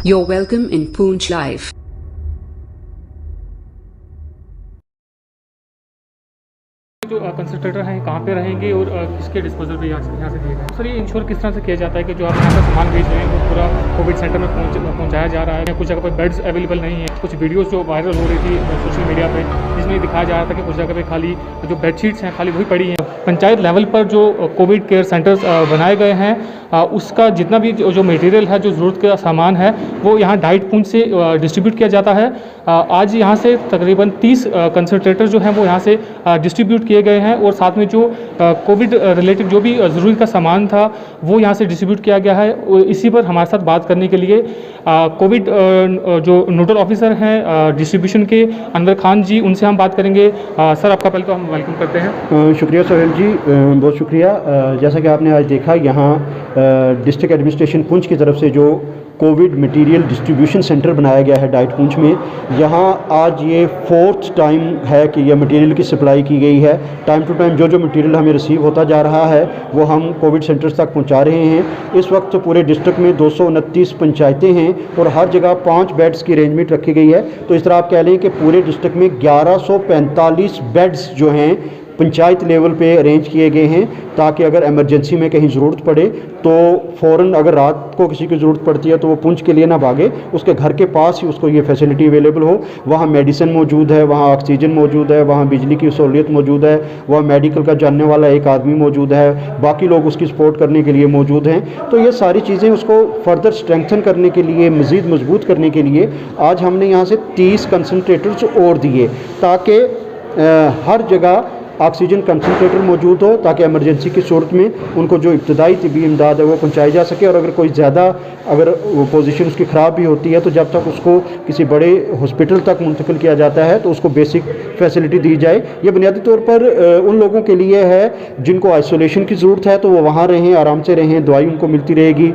You're welcome in Poonch Live. जो concentrator हैं कहाँ पे रहेंगे और किसके डिस्पोजल पे यहाँ से दिए गए। सर ये इंश्योर किस तरह से किया जाता है कि जो आप यहाँ का सामान भेज रहे हैं वो पूरा कोविड सेंटर में पहुँचाया जा रहा है। कुछ जगह पर बेड्स अवेलेबल नहीं है। कुछ वीडियोस जो वायरल हो रही थी सोशल मीडिया पे जिसमें दिखाया जा रहा था कि कुछ जगह पे खाली जो बेडशीट्स हैं खाली वही पड़ी हैं। पंचायत लेवल पर जो कोविड केयर सेंटर्स बनाए गए हैं उसका जितना भी जो मटेरियल है, जो ज़रूरत का सामान है, वो यहाँ डाइट पूंछ से डिस्ट्रीब्यूट किया जाता है। आज यहाँ से तकरीबन 30 कंसंट्रेटर जो हैं वो यहाँ से डिस्ट्रीब्यूट किए गए हैं और साथ में जो कोविड रिलेटेड जो भी ज़रूरी का सामान था वो यहाँ से डिस्ट्रीब्यूट किया गया है। इसी पर हमारे साथ बात करने के लिए कोविड जो नोडल ऑफिसर हैं डिस्ट्रीब्यूशन के, अनवर खान जी, उनसे हम बात करेंगे। सर आपका पहले तो हम वेलकम करते हैं। शुक्रिया सोहेल जी, बहुत शुक्रिया। जैसा कि आपने आज देखा, यहाँ डिस्ट्रिक्ट एडमिनिस्ट्रेशन पुंछ की तरफ से जो कोविड मटेरियल डिस्ट्रीब्यूशन सेंटर बनाया गया है डाइट पुंछ में, यहाँ आज ये 4th टाइम है कि यह मटेरियल की सप्लाई की गई है। टाइम टू टाइम जो मटेरियल हमें रिसीव होता जा रहा है वो हम कोविड सेंटर्स तक पहुँचा रहे हैं। इस वक्त पूरे डिस्ट्रिक्ट में 229 पंचायतें हैं और हर जगह 5 बेड्स की अरेंजमेंट रखी गई है। तो इस तरह आप कह लें कि पूरे डिस्ट्रिक्ट में 1145 बेड्स जो हैं पंचायत लेवल पे अरेंज किए गए हैं, ताकि अगर इमरजेंसी में कहीं ज़रूरत पड़े तो फ़ौरन, अगर रात को किसी की ज़रूरत पड़ती है तो वो पुंछ के लिए ना भागे, उसके घर के पास ही उसको ये फैसिलिटी अवेलेबल हो। वहाँ मेडिसिन मौजूद है, वहाँ ऑक्सीजन मौजूद है, वहाँ बिजली की सहूलियत मौजूद है, वहाँ मेडिकल का जानने वाला एक आदमी मौजूद है, बाकी लोग उसकी सपोर्ट करने के लिए मौजूद हैं। तो ये सारी चीज़ें उसको फर्दर स्ट्रेंथन करने के लिए, मज़ीद मजबूत करने के लिए आज हमने यहाँ से 30 कंसनट्रेटर्स और दिए, ताकि हर जगह ऑक्सीजन कंसनट्रेटर मौजूद हो, ताकि इमरजेंसी की सूरत में उनको जो इब्तदाई तिब्बी इमदाद है वो पहुँचाई जा सके। और अगर कोई ज़्यादा वो पोजीशन उसकी ख़राब भी होती है तो जब तक उसको किसी बड़े हॉस्पिटल तक मुंतकिल किया जाता है तो उसको बेसिक फैसिलिटी दी जाए। ये बुनियादी तौर पर उन लोगों के लिए है जिनको आइसोलेशन की ज़रूरत है, तो वो वहाँ रहें, आराम से रहें, दवाई उनको मिलती रहेगी।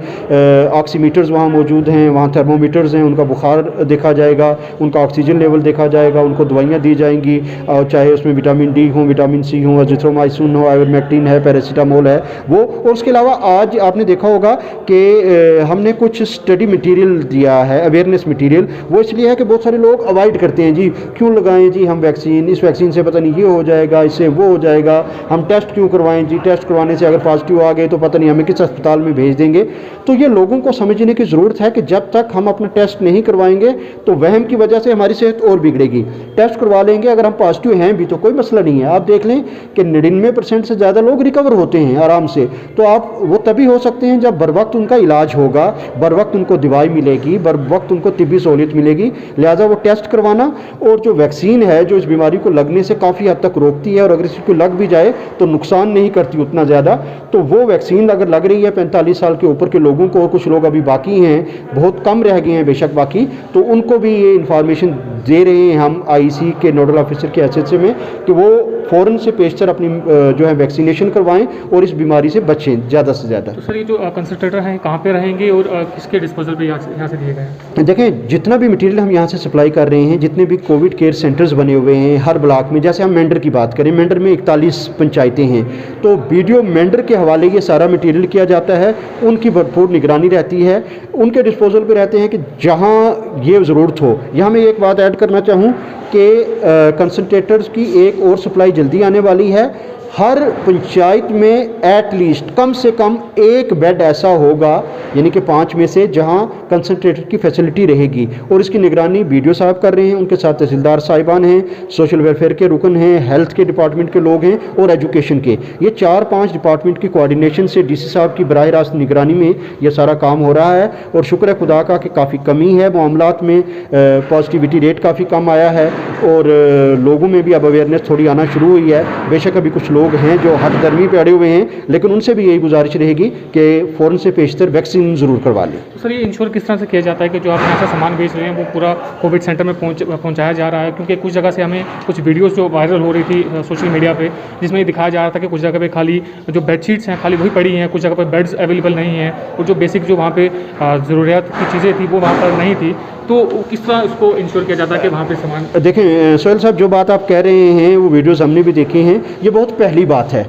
ऑक्सीमीटर्स वहाँ मौजूद हैं, वहाँ थर्मोमीटर्स हैं, उनका बुखार देखा जाएगा, उनका ऑक्सीजन लेवल देखा जाएगा, उनको दवाइयाँ दी जाएंगी, चाहे उसमें विटामिन डी हो, विटामिन सी हो, अजिथ्रोमाइसिन हो, आइवरमेक्टिन है, पैरासीटामोल है वो। और उसके अलावा आज आपने देखा होगा कि हमने कुछ स्टडी मटेरियल दिया है, अवेयरनेस मटेरियल। वो इसलिए है कि बहुत सारे लोग अवॉइड करते हैं, जी क्यों लगाएं जी हम वैक्सीन, इस वैक्सीन से पता नहीं ये हो जाएगा, इससे वो हो जाएगा, हम टेस्ट क्यों करवाएं जी, टेस्ट करवाने से अगर पॉजिटिव आ गए तो पता नहीं हमें किस अस्पताल में भेज देंगे। तो ये लोगों को समझने की ज़रूरत है कि जब तक हम अपना टेस्ट नहीं करवाएंगे तो वहम की वजह से हमारी सेहत और बिगड़ेगी। टेस्ट करवा लेंगे, अगर हम पॉजिटिव हैं भी तो कोई मसला नहीं है। आप देख लें कि 99% से ज़्यादा लोग रिकवर होते हैं आराम से। तो आप वो तभी हो सकते हैं जब बर वक्त उनका इलाज होगा, बर वक्त उनको दवाई मिलेगी, बर वक्त उनको तिब्बी सहूलियत मिलेगी। लिहाजा वो टेस्ट करवाना, और जो वैक्सीन है जो इस बीमारी को लगने से काफ़ी हद तक रोकती है और अगर इसको लग भी जाए तो नुकसान नहीं करती उतना ज़्यादा, तो वो वैक्सीन अगर लग रही है 45 साल के ऊपर के लोगों को, और कुछ लोग अभी बाकी हैं, बहुत कम रह गए हैं बेशक बाकी, तो उनको भी ये इंफॉर्मेशन दे रहे हैं हम आईसी के नोडल ऑफिसर के हैसियत से में कि वो फ़ौरन से पेशतर अपनी जो है वैक्सीनेशन करवाएं और इस बीमारी से बचें ज़्यादा से ज़्यादा। तो सर ये जो कंसंट्रेटर हैं कहाँ पे रहेंगे और किसके डिस्पोजल पे यहाँ से दिए गए हैं? देखें, जितना भी मटेरियल हम यहाँ से सप्लाई कर रहे हैं, जितने भी कोविड केयर सेंटर्स बने हुए हैं हर ब्लॉक में, जैसे हम मेंढर की बात करें, मेंढर में 41 पंचायतें हैं, तो वीडियो मेंढर के हवाले ये सारा मटेरियल किया जाता है, उनकी भरपूर निगरानी रहती है, उनके डिस्पोजल पे रहते हैं कि जहाँ ये ज़रूरत हो। यहाँ मैं एक बात ऐड करना चाहूँ कि कंसंट्रेटर्स की एक और सप्लाई जल्दी आने वाली है। हर पंचायत में एटलीस्ट कम से कम एक बेड ऐसा होगा, यानी कि 5 में से, जहां कंसंट्रेटर की फैसिलिटी रहेगी, और इसकी निगरानी बीडीओ साहब कर रहे हैं, उनके साथ तहसीलदार साहिबान हैं, सोशल वेलफेयर के रुकन हैं, हेल्थ के डिपार्टमेंट के लोग हैं और एजुकेशन के। ये 4-5 डिपार्टमेंट की कोऑर्डिनेशन से डीसी साहब की बराह रास्त निगरानी में यह सारा काम हो रहा है। और शुक्र है खुदा का कि काफ़ी कमी है मामलात में, पॉजिटिविटी रेट काफ़ी कम आया है और लोगों में भी अब अवेयरनेस थोड़ी आना शुरू हुई है। बेशक अभी कुछ लोग हैं जो हद गर्मी पे अड़े हुए हैं, लेकिन उनसे भी यही गुजारिश रहेगी कि फ़ौरन से पेशतर वैक्सीन ज़रूर करवा लें। तो सर ये इंश्योर किस तरह से किया जाता है कि जो आप यहाँ से सामान भेज रहे हैं वो पूरा कोविड सेंटर में पहुँचाया जा रहा है? क्योंकि कुछ जगह से हमें कुछ वीडियोस जो वायरल हो रही थी सोशल मीडिया पे जिसमें दिखाया जा रहा था कि कुछ जगह पे खाली जो बेडशीट्स हैं खाली वही पड़ी हैं, कुछ जगह पर बेड्स अवेलेबल नहीं हैं और जो बेसिक जो वहाँ पे ज़रूरियात की चीज़ें थी वो वहाँ पर नहीं थी। तो किस तरह इसको इंश्योर किया जाता है कि वहाँ पे सामान? देखें सोहेल साहब, जो बात आप कह रहे हैं वो वीडियोस हमने भी देखी हैं, ये बहुत पहली बात है।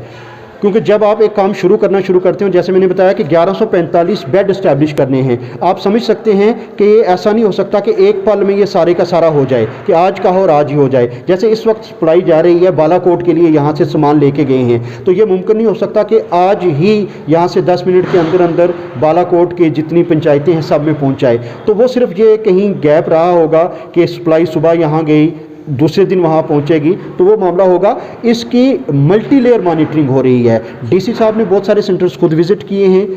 क्योंकि जब आप एक काम शुरू करते हो, जैसे मैंने बताया कि 1145 बेड इस्टेब्लिश करने हैं, आप समझ सकते हैं कि ये ऐसा नहीं हो सकता कि एक पल में ये सारे का सारा हो जाए, कि आज का हो और आज ही हो जाए। जैसे इस वक्त सप्लाई जा रही है, बालाकोट के लिए यहाँ से सामान लेके गए हैं, तो ये मुमकिन नहीं हो सकता कि आज ही यहाँ से 10 मिनट के अंदर अंदर बालाकोट के जितनी पंचायतें हैं सब में पहुँच जाए। तो वो सिर्फ ये कहीं गैप रहा होगा कि सप्लाई सुबह यहाँ गई, दूसरे दिन वहाँ पहुँचेगी, तो वो मामला होगा। इसकी मल्टी लेयर मॉनिटरिंग हो रही है। डीसी साहब ने बहुत सारे सेंटर्स खुद विज़िट किए हैं,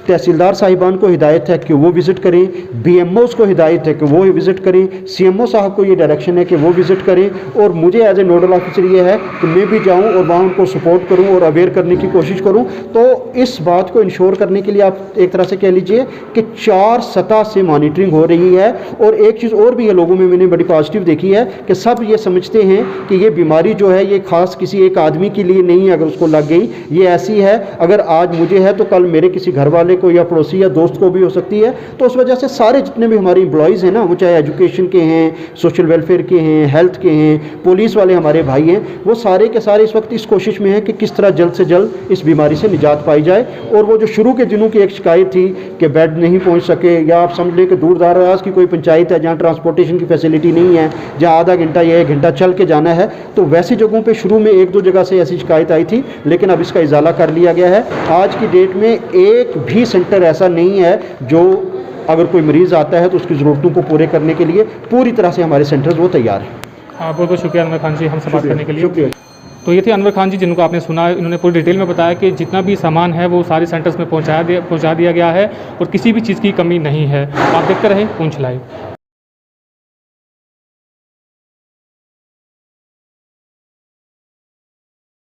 तहसीलदार साहिबान को हिदायत है कि वो विज़िट करें, बीएमओज़ को हिदायत है कि वो विज़िट करें, सीएमओ साहब को ये डायरेक्शन है कि वो विज़िट करें, और मुझे एज ए नोडल ऑफिसर ये है कि मैं भी जाऊं और वहाँ उनको सपोर्ट करूं और अवेयर करने की कोशिश करूं। तो इस बात को इंश्योर करने के लिए आप एक तरह से कह लीजिए कि 4 सतह से मॉनिटरिंग हो रही है। और एक चीज़ और भी है, लोगों में मैंने बड़ी पॉजिटिव देखी है कि सब ये समझते हैं कि ये बीमारी जो है ये ख़ास किसी एक आदमी के लिए नहीं है। अगर उसको लग गई, ये ऐसी है, अगर आज मुझे है तो कल मेरे किसी घर वाले को या पड़ोसी या दोस्त को भी हो सकती है। तो उस वजह से सारे जितने भी हमारे एम्प्लॉयज़ हैं ना, वो चाहे एजुकेशन के हैं, सोशल वेलफेयर के हैं, हेल्थ के हैं, पुलिस वाले हमारे भाई हैं, वो सारे के सारे इस वक्त इस कोशिश में हैं कि किस तरह जल्द से जल्द इस बीमारी से निजात पाई जाए। और वो जो शुरू के दिनों की एक शिकायत थी कि बेड नहीं पहुँच सके, या आप समझ लें कि दूर दराज की कोई पंचायत है जहाँ ट्रांसपोर्टेशन की फैसिलिटी नहीं है, जहाँ आधा घंटा या 1 घंटा चल के जाना है, तो वैसी जगहों पर शुरू में 1-2 जगह से ऐसी शिकायत आई थी, लेकिन अब इसका इजाला कर लिया गया है। आज की डेट में एक भी सेंटर ऐसा नहीं है जो अगर कोई मरीज़ आता है तो उसकी ज़रूरतों को पूरे करने के लिए पूरी तरह से हमारे सेंटर्स वो तैयार हैं। बहुत बहुत शुक्रिया अनवर खान जी हमसे बात करने के लिए। शुक्रिया। तो ये थे अनवर खान जी, जिनको आपने सुना, इन्होंने पूरी डिटेल में बताया कि जितना भी सामान है वो सारे सेंटर्स में पहुंचा दिया गया है और किसी भी चीज़ की कमी नहीं है। आप देखते रहें पूंछ लाइव।